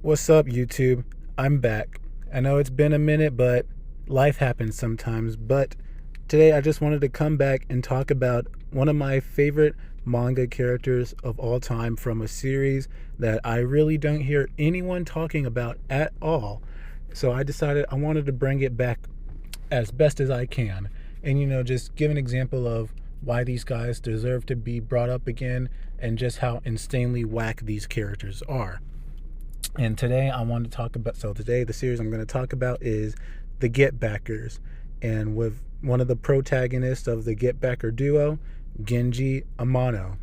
What's up, YouTube? I'm back. I know it's been a minute, but life happens sometimes. But today I just wanted to come back and talk about one of my favorite manga characters of all time from a series that I really don't hear anyone talking about at all. So I decided I wanted to bring it back as best as I can. And, just give an example of why these guys deserve to be brought up again and just how insanely whack these characters are. And today I want to talk about, so today the series I'm going to talk about is the Get Backers. And with one of the protagonists of the Get Backer duo, Genji Amano.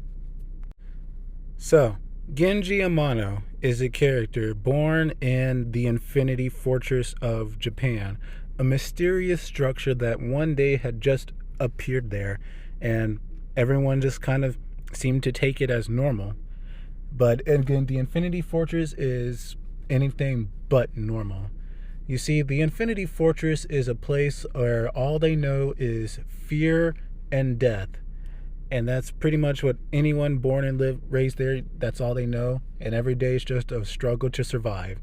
So, Genji Amano is a character born in the Infinity Fortress of Japan, a mysterious structure that one day had just appeared there, and everyone just kind of seemed to take it as normal. But again, the Infinity Fortress is anything but normal. You see, the Infinity Fortress is a place where all they know is fear and death. And that's pretty much what anyone born and raised there, that's all they know. And every day is just a struggle to survive.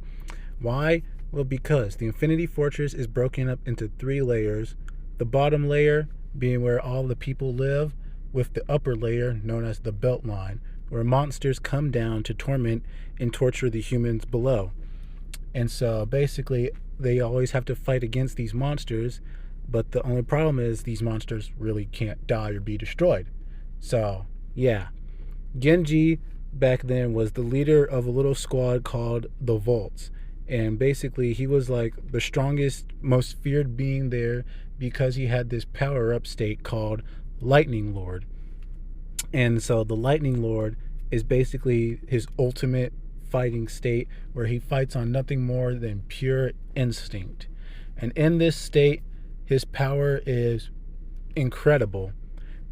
Why? Well, because the Infinity Fortress is broken up into 3 layers. The bottom layer being where all the people live, with the upper layer known as the Beltline, where monsters come down to torment and torture the humans below. And so basically, they always have to fight against these monsters, but the only problem is these monsters really can't die or be destroyed. So, yeah. Genji back then was the leader of a little squad called the Volts. And basically, he was like the strongest, most feared being there because he had this power up state called Lightning Lord. And so the Lightning Lord is basically his ultimate fighting state where he fights on nothing more than pure instinct. And in this state, his power is incredible.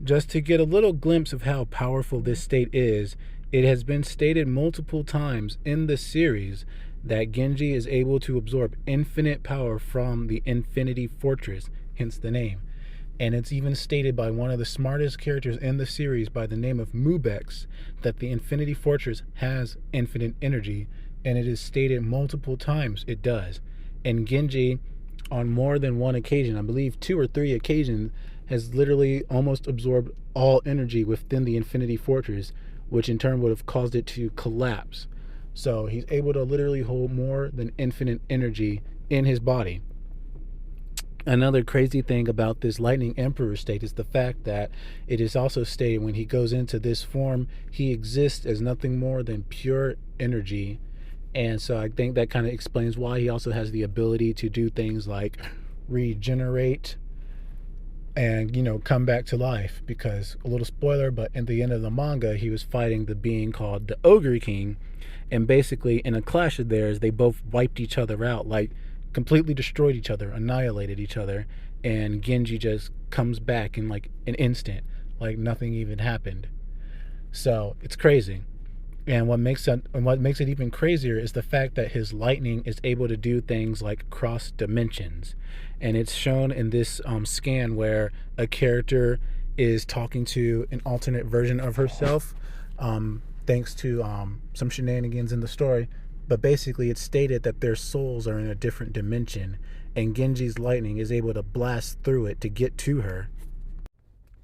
Just to get a little glimpse of how powerful this state is, it has been stated multiple times in the series that Genji is able to absorb infinite power from the Infinity Fortress, hence the name. And it's even stated by one of the smartest characters in the series by the name of Mubex that the Infinity Fortress has infinite energy, and it is stated multiple times it does. And Genji, on more than one occasion, I believe 2 or 3 occasions, has literally almost absorbed all energy within the Infinity Fortress, which in turn would have caused it to collapse. So he's able to literally hold more than infinite energy in his body. Another crazy thing about this Lightning Emperor state is the fact that it is also stated when he goes into this form, he exists as nothing more than pure energy. And so I think that kind of explains why he also has the ability to do things like regenerate and, come back to life. Because, a little spoiler, but in the end of the manga, he was fighting the being called the Ogre King. And basically, in a clash of theirs, they both wiped each other out, like completely destroyed each other, annihilated each other, and Genji just comes back in like an instant, like nothing even happened. So it's crazy. And what makes it even crazier is the fact that his lightning is able to do things like cross dimensions, and it's shown in this scan where a character is talking to an alternate version of herself, thanks to some shenanigans in the story. But basically, it's stated that their souls are in a different dimension, and Genji's lightning is able to blast through it to get to her.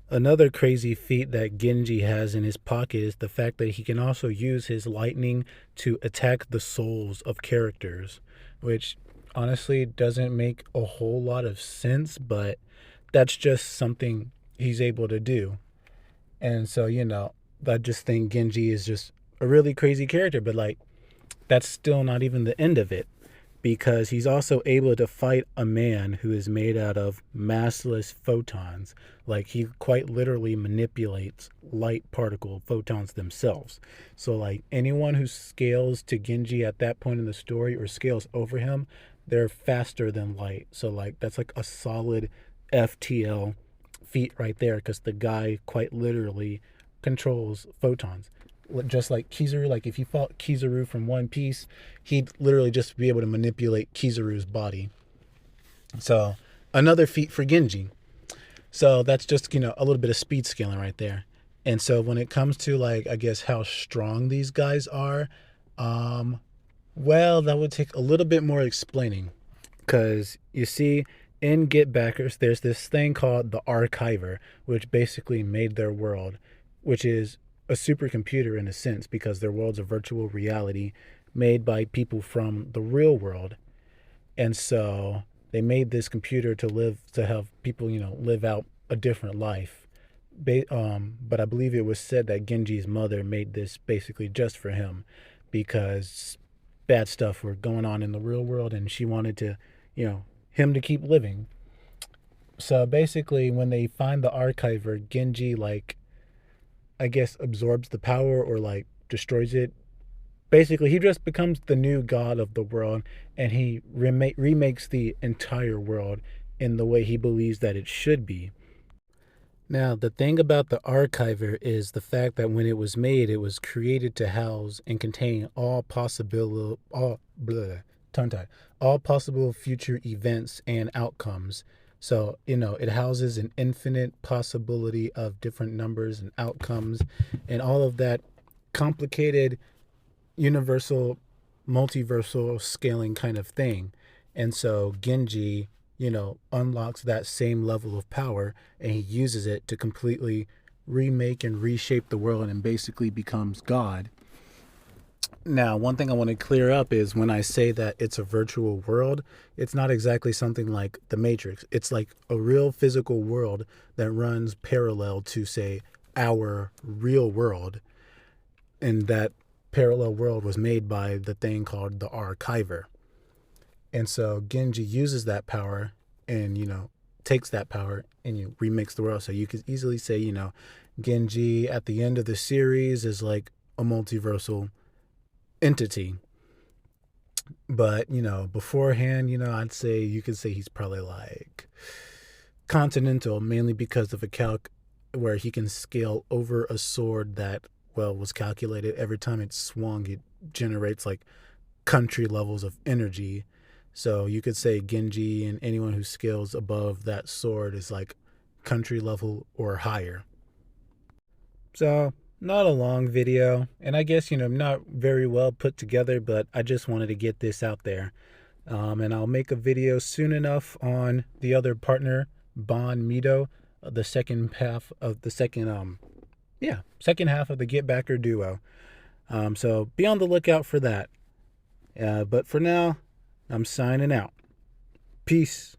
Another crazy feat that Genji has in his pocket is the fact that he can also use his lightning to attack the souls of characters, which honestly doesn't make a whole lot of sense, but that's just something he's able to do. And so, I just think Genji is just a really crazy character, but like, that's still not even the end of it, because he's also able to fight a man who is made out of massless photons. Like, he quite literally manipulates light particle photons themselves. So like, anyone who scales to Genji at that point in the story or scales over him, they're faster than light. So like, that's like a solid FTL feat right there, because the guy quite literally controls photons. Just like Kizaru, like if you fought Kizaru from One Piece, he'd literally just be able to manipulate Kizaru's body. So another feat for Genji. So that's just, a little bit of speed scaling right there. And so when it comes to like, I guess how strong these guys are, Well, that would take a little bit more explaining. Because you see, in Get Backers, there's this thing called the Archiver, which basically made their world, which is a supercomputer in a sense, because their world's a virtual reality made by people from the real world. And so they made this computer to live, to have people, live out a different life. But I believe it was said that Genji's mother made this basically just for him because bad stuff were going on in the real world and she wanted to, him to keep living. So basically, when they find the archiver, Genji, like, I guess, absorbs the power or, like, destroys it. Basically, he just becomes the new god of the world and he remakes the entire world in the way he believes that it should be. Now, the thing about the archiver is the fact that when it was made, it was created to house and contain tongue tied, all possible future events and outcomes. So, it houses an infinite possibility of different numbers and outcomes and all of that complicated universal, multiversal scaling kind of thing. And so Genji, unlocks that same level of power and he uses it to completely remake and reshape the world and basically becomes God. Now, one thing I want to clear up is when I say that it's a virtual world, it's not exactly something like the Matrix. It's like a real physical world that runs parallel to, say, our real world. And that parallel world was made by the thing called the Archiver. And so Genji uses that power and, takes that power and you remix the world. So you could easily say, Genji at the end of the series is like a multiversal entity. But, beforehand, I'd say you could say he's probably like continental, mainly because of a calc where he can scale over a sword that, well, was calculated every time it swung, it generates like country levels of energy. So you could say Genji and anyone who scales above that sword is like country level or higher. So, not a long video, and I guess, not very well put together, but I just wanted to get this out there. And I'll make a video soon enough on the other partner, Bon Mito, the second half of the second half of the Get Backer duo. So be on the lookout for that. But for now, I'm signing out. Peace.